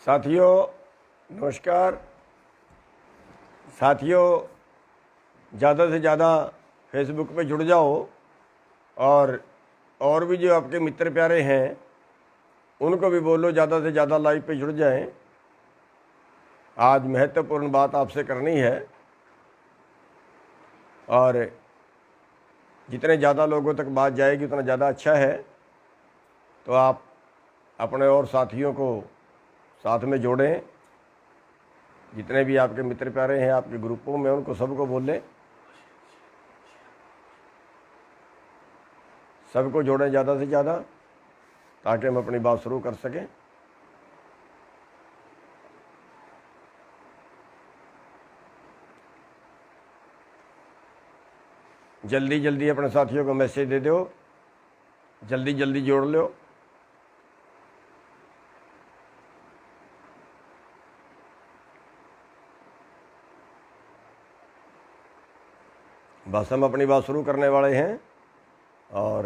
साथियों नमस्कार। साथियों ज़्यादा से ज़्यादा फेसबुक पे जुड़ जाओ और भी जो आपके मित्र प्यारे हैं उनको भी बोलो ज़्यादा से ज़्यादा लाइव पे जुड़ जाएं। आज महत्वपूर्ण बात आपसे करनी है और जितने ज़्यादा लोगों तक बात जाएगी उतना ज़्यादा अच्छा है। तो आप अपने और साथियों को साथ में जोड़ें। जितने भी आपके मित्र प्यारे हैं आपके ग्रुपों में उनको सबको बोलें, सबको जोड़ें ज़्यादा से ज़्यादा ताकि हम अपनी बात शुरू कर सकें। जल्दी जल्दी अपने साथियों को मैसेज दे दो, जल्दी जल्दी जोड़ लो। बस हम अपनी बात शुरू करने वाले हैं और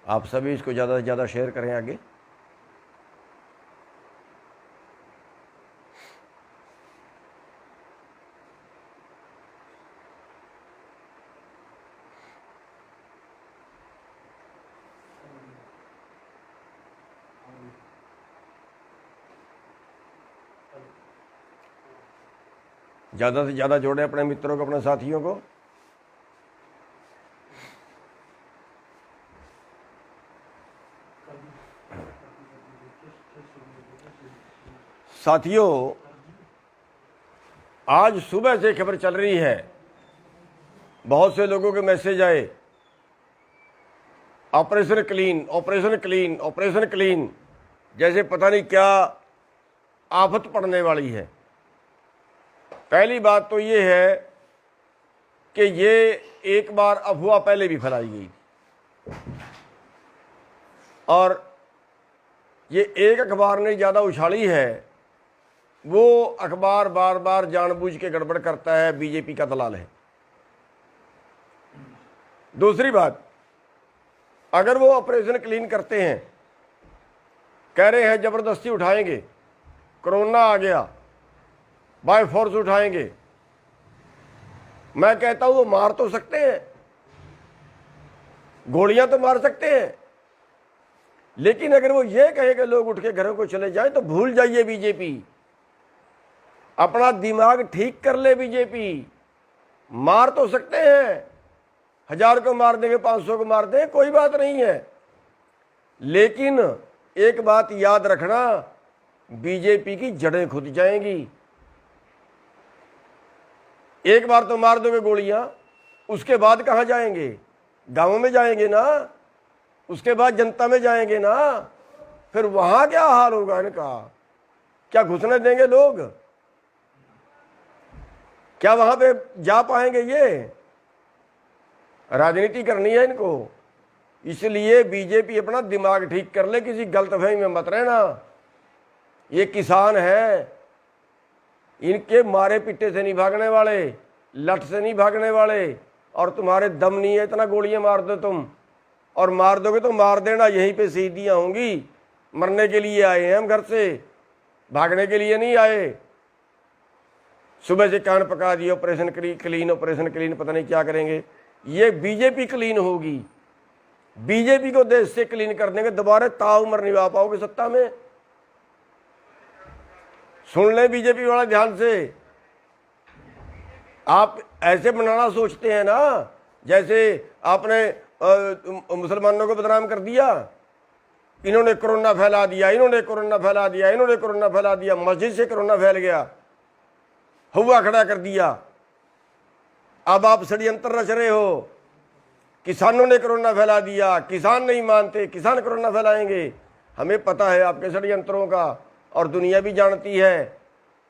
आप सभी इसको ज़्यादा से ज़्यादा शेयर करें आगे। ज़्यादा से ज़्यादा जोड़ें अपने मित्रों को, अपने साथियों को। साथियों आज सुबह से खबर चल रही है, बहुत से लोगों के मैसेज आए, operation clean, operation clean, operation clean, जैसे पता नहीं क्या आफत पड़ने वाली है। पहली बात तो ये है कि ये एक बार अफवाह पहले भी फैलाई गई और ये एक अखबार ने ज़्यादा उछाली है। वो अखबार बार बार जानबूझ के गड़बड़ करता है, बीजेपी का दलाल है। दूसरी बात, अगर वो ऑपरेशन क्लीन करते हैं, कह रहे हैं ज़बरदस्ती उठाएंगे, कोरोना आ गया बाय फोर्स उठाएंगे, मैं कहता हूं वो मार तो सकते हैं, गोलियां तो मार सकते हैं, लेकिन अगर वो ये कहे कि लोग उठ के घरों को चले जाएं तो भूल जाइए बीजेपी। अपना दिमाग ठीक कर ले बीजेपी। मार तो सकते हैं, 1000 को मार देंगे, 500 को मार देंगे, कोई बात नहीं है, लेकिन एक बात याद रखना, बीजेपी की जड़ें खुद जाएंगी। एक बार तो मार दोगे गोलियां, उसके बाद कहां जाएंगे? गांवों में जाएंगे ना, उसके बाद जनता में जाएंगे ना, फिर वहां क्या हाल होगा इनका? क्या घुसने देंगे लोग? क्या वहां पे जा पाएंगे? ये राजनीति करनी है इनको। इसलिए बीजेपी अपना दिमाग ठीक कर ले, किसी गलतफहमी में मत रहना। ये किसान है, इनके मारे पिट्टे से नहीं भागने वाले, लठ से नहीं भागने वाले, और तुम्हारे दम नहीं है इतना गोलियां मार दो तुम, और मार दोगे तो मार देना, यहीं पे शहीदियां होंगी। मरने के लिए आए हैं हम घर से, भागने के लिए नहीं आए। सुबह से कान पका दिए, ऑपरेशन क्लीन, ऑपरेशन क्लीन, पता नहीं क्या करेंगे। ये बीजेपी क्लीन होगी, बीजेपी को देश से क्लीन कर देंगे, दोबारा ताउम्र नहीं आ पाओगे सत्ता में। सुन ले बीजेपी वाला ध्यान से। आप ऐसे बनाना सोचते हैं ना, जैसे आपने मुसलमानों को बदनाम कर दिया, इन्होंने कोरोना फैला दिया, इन्होंने कोरोना फैला दिया, इन्होंने कोरोना फैला दिया, मस्जिद से कोरोना फैल गया, हुआ खड़ा कर दिया। अब आप षड्यंत्र रच रहे हो, किसानों ने कोरोना फैला दिया, किसान नहीं मानते, किसान कोरोना फैलाएंगे। हमें पता है आपके षड्यंत्रों का, और दुनिया भी जानती है,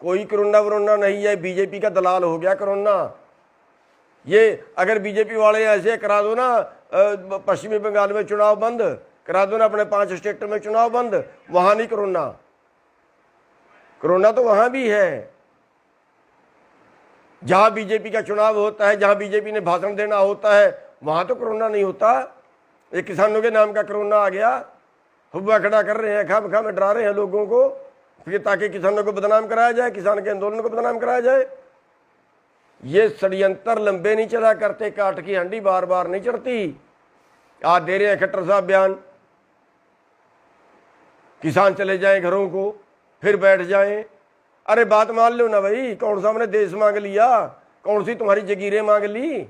कोई कोरोना वरोना नहीं है, बीजेपी का दलाल हो गया कोरोना। ये अगर बीजेपी वाले ऐसे करा दो ना, पश्चिमी बंगाल में चुनाव बंद करा दो ना, अपने 5 स्टेट में चुनाव बंद, वहां नहीं कोरोना। कोरोना तो वहां भी है, जहां बीजेपी का चुनाव होता है, जहां बीजेपी ने भाषण देना होता है, वहां तो कोरोना नहीं होता। एक किसानों के नाम का कोरोना आ गया, हुआ खड़ा कर रहे हैं, खाम में डरा रहे हैं लोगों को, फिर ताकि किसानों को बदनाम कराया जाए, किसान के आंदोलन को बदनाम कराया जाए। ये षड्यंत्र लंबे नहीं चला करते, काट की हंडी बार बार नहीं चढ़ती। आज दे रहे हैं खट्टर साहब बयान, किसान चले जाए घरों को, फिर बैठ जाएं। अरे बात मान लो ना भाई, कौन सा हमने देश मांग लिया, कौन सी तुम्हारी जगीरें मांग ली,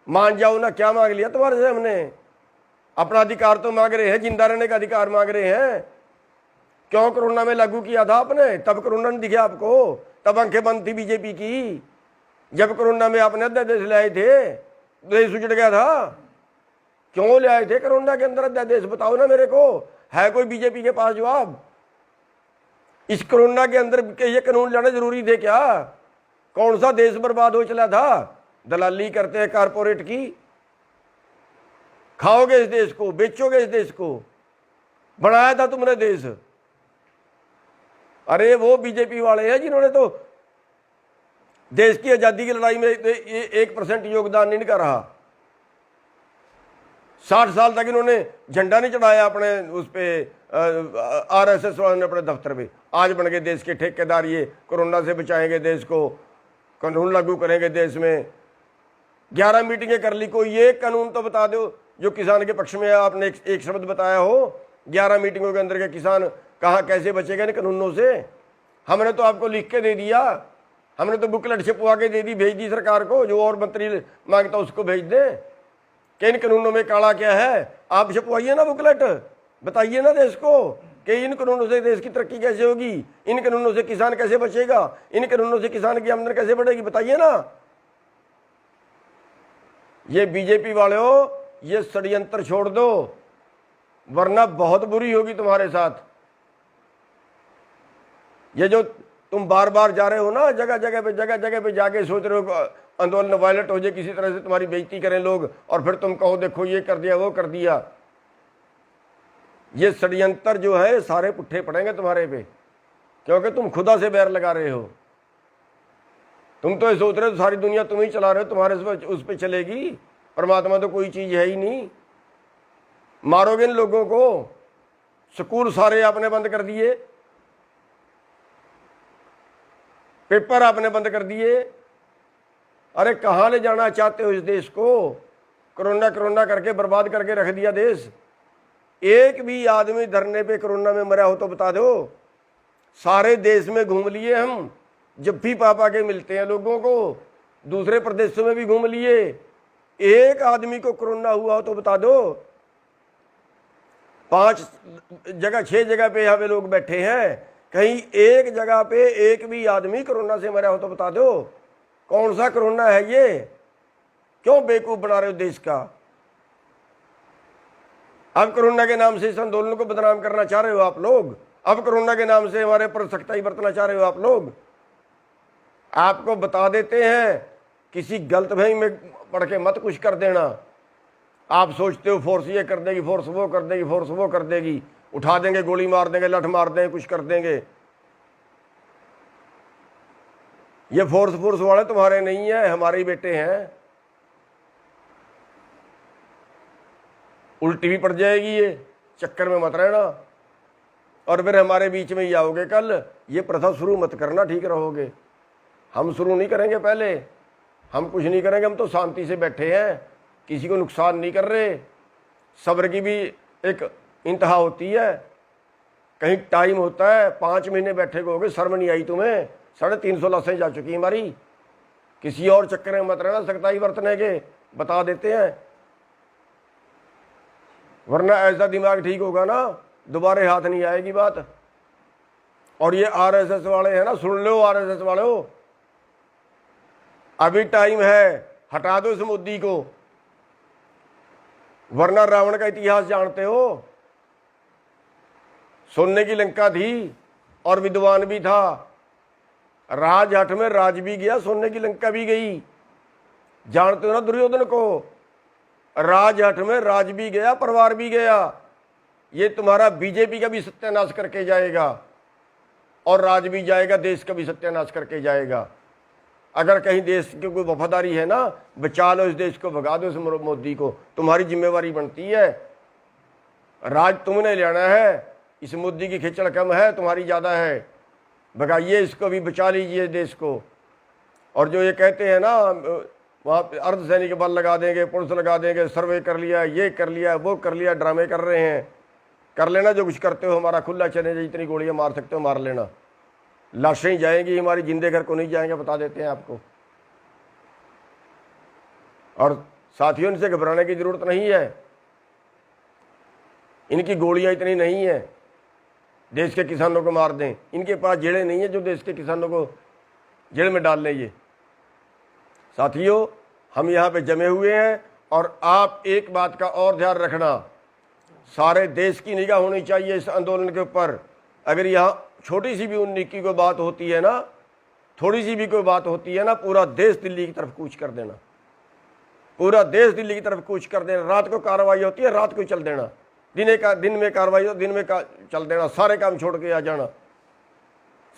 मान जाओ ना। क्या मांग लिया तुम्हारे से हमने? अपना अधिकार तो मांग रहे हैं, जिंदा रहने का अधिकार मांग रहे हैं। क्यों कोरोना में लागू किया था आपने? तब कोरोना नहीं दिखे आपको, तब आंखें बंद थी बीजेपी की। जब कोरोना में आपने अध्यादेश ले आए थे, देश उजड़ गया था। क्यों ले आए थे कोरोना के अंदर अध्यादेश? बताओ ना मेरे को, है कोई बीजेपी के पास जवाब? इस कोरोना के अंदर के ये कानून लाना जरूरी थे क्या? कौन सा देश बर्बाद हो चला था? दलाली करते हैं कारपोरेट की। खाओगे इस देश को, बेचोगे इस देश को, बनाया था तुमने देश। अरे वो बीजेपी वाले हैं जिन्होंने तो देश की आजादी की लड़ाई में 1% योगदान नहीं कर रहा। 60 साल तक इन्होंने झंडा नहीं चढ़ाया अपने उस पे, RSS वालों ने अपने दफ्तर पे। आज बन गए देश के ठेकेदार, ये कोरोना से बचाएंगे देश को, कानून लागू करेंगे देश में। 11 मीटिंगें कर ली, कोई एक कानून तो बता दो जो किसान के पक्ष में आपने एक शब्द बताया हो। 11 मीटिंगों के अंदर के किसान कहाँ कैसे बचेगा इन कानूनों से? हमने तो आपको लिख के दे दिया, हमने तो बुकलेट छपवा के दे दी, भेज दी सरकार को, जो और मंत्री मांगता उसको भेज दे कि इन कानूनों में काला क्या है। आप छपवाइए ना बुकलेट, बताइए ना देश को कि इन कानूनों से देश की तरक्की कैसे होगी, इन कानूनों से किसान कैसे बचेगा, इन कानूनों से किसान की आमदनी कैसे बढ़ेगी, बताइए ना। ये बीजेपी वाले हो, ये षड्यंत्र छोड़ दो, वरना बहुत बुरी होगी तुम्हारे साथ। ये जो तुम बार बार जा रहे हो ना, जगह जगह पे जाके सोच रहे हो आंदोलन वायलेट हो जाए, किसी तरह से तुम्हारी बेइज्जती करें लोग, और फिर तुम कहो देखो ये कर दिया वो कर दिया। ये षड्यंत्र जो है सारे पुट्ठे पड़ेंगे तुम्हारे पे, क्योंकि तुम खुदा से बैर लगा रहे हो। तुम तो ये सोच रहे हो सारी दुनिया तुम ही चला रहे हो, तुम्हारे उस पर चलेगी। परमात्मा तो कोई चीज है ही नहीं। मारोगे इन लोगों को। स्कूल सारे आपने बंद कर दिए, पेपर आपने बंद कर दिए। अरे कहाँ ले जाना चाहते हो इस देश को? कोरोना करके बर्बाद करके रख दिया देश। एक भी आदमी धरने पे कोरोना में मरा हो तो बता दो। सारे देश में घूम लिए हम, जब भी पापा के मिलते हैं लोगों को, दूसरे प्रदेशों में भी घूम लिए। एक आदमी को कोरोना हुआ हो तो बता दो। 5 जगह 6 जगह पे यहाँ पे लोग बैठे हैं, कहीं एक जगह पे एक भी आदमी कोरोना से मरा हो तो बता दो। कौन सा कोरोना है ये? क्यों बेवकूफ बना रहे हो देश का? अब कोरोना के नाम से इस आंदोलन को बदनाम करना चाह रहे हो आप लोग। अब कोरोना के नाम से हमारे पर सख्ताई बरतना चाह रहे हो आप लोग। आपको बता देते हैं, किसी गलतफहमी में पढ़ के मत कुछ कर देना। आप सोचते हो फोर्स ये कर देगी, फोर्स वो कर देगी, फोर्स वो कर देगी, उठा देंगे, गोली मार देंगे, लठ मार देंगे, कुछ कर देंगे। ये फोर्स वाले तुम्हारे नहीं है, हमारे ही बेटे हैं। उल्टी भी पड़ जाएगी, ये चक्कर में मत रहना, और फिर हमारे बीच में ही आओगे कल। ये प्रथा शुरू मत करना, ठीक रहोगे। हम शुरू नहीं करेंगे, पहले हम कुछ नहीं करेंगे। हम तो शांति से बैठे हैं, किसी को नुकसान नहीं कर रहे। सब्र की भी एक इंतहा होती है, कहीं टाइम होता है। 5 महीने बैठे होगे, शर्म नहीं आई तुम्हें? 350 लाशें जा चुकी हमारी। किसी और चक्कर में मत रहना, सख्ताई बरतने के बता देते हैं, वरना ऐसा दिमाग ठीक होगा ना, दोबारा हाथ नहीं आएगी बात। और ये RSS वाले हैं ना, सुन लो RSS वाले हो, अभी टाइम है, हटा दो इस मोदी को, वरना रावण का इतिहास जानते हो। सोने की लंका थी और विद्वान भी था, राजहट में राज भी गया, सोने की लंका भी गई। जानते हो ना दुर्योधन को? राजहट में राज भी गया, परिवार भी गया। ये तुम्हारा बीजेपी का भी सत्यानाश करके जाएगा, और राज भी जाएगा, देश का भी सत्यानाश करके जाएगा। अगर कहीं देश की कोई वफादारी है ना, बचा लो इस देश को, भगा दो इस मोदी को, तुम्हारी जिम्मेवारी बनती है। राज तुमने लेना है, इस मुद्दे की खिचड़ कम है, तुम्हारी ज़्यादा है, भगाइए इसको भी, बचा लीजिए देश को। और जो ये कहते हैं ना वहाँ पे अर्धसैनिक बल लगा देंगे, पुलिस लगा देंगे, सर्वे कर लिया, ये कर लिया, वो कर लिया, ड्रामे कर रहे हैं। कर लेना जो कुछ करते हो, हमारा खुला चैलेंज, जितनी गोलियां मार सकते हो मार लेना, लाशें ही जाएंगी हमारी, जिंदे घर को नहीं जाएंगे, बता देते हैं आपको। और साथियों, इनसे घबराने की जरूरत नहीं है, इनकी गोलियां इतनी नहीं है देश के किसानों को मार दें। इनके पास जेलें नहीं है जो देश के किसानों को जेल में डाल लें। ये साथियों, हम यहाँ पे जमे हुए हैं, और आप एक बात का और ध्यान रखना, सारे देश की निगाह होनी चाहिए इस आंदोलन के ऊपर। अगर यहाँ छोटी सी भी उन्नीस की कोई बात होती है ना, थोड़ी सी भी कोई बात होती है ना, पूरा देश दिल्ली की तरफ कूच कर देना, पूरा देश दिल्ली की तरफ कूच कर देना। रात को कार्रवाई होती है, रात को चल देना, दिन में कार्रवाई हो, दिन में चल देना, सारे काम छोड़ के आ जाना।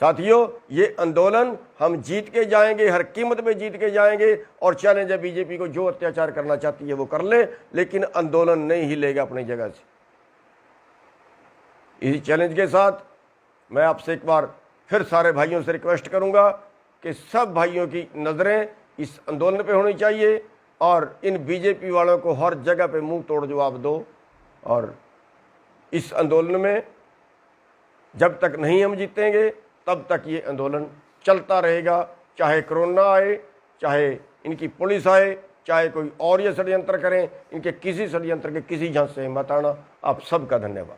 साथियों, ये आंदोलन हम जीत के जाएंगे, हर कीमत पे जीत के जाएंगे। और चैलेंज है बीजेपी को, जो अत्याचार करना चाहती है वो कर ले, लेकिन आंदोलन नहीं हिलेगा अपनी जगह से। इसी चैलेंज के साथ मैं आपसे एक बार फिर सारे भाइयों से रिक्वेस्ट करूंगा कि सब भाइयों की नज़रें इस आंदोलन पे होनी चाहिए, और इन बीजेपी वालों को हर जगह पे मुंह तोड़ जवाब दो। और इस आंदोलन में जब तक नहीं हम जीतेंगे तब तक ये आंदोलन चलता रहेगा, चाहे कोरोना आए, चाहे इनकी पुलिस आए, चाहे कोई और ये षड्यंत्र करें। इनके किसी षड्यंत्र के किसी झांसे से मत आना। आप सबका धन्यवाद।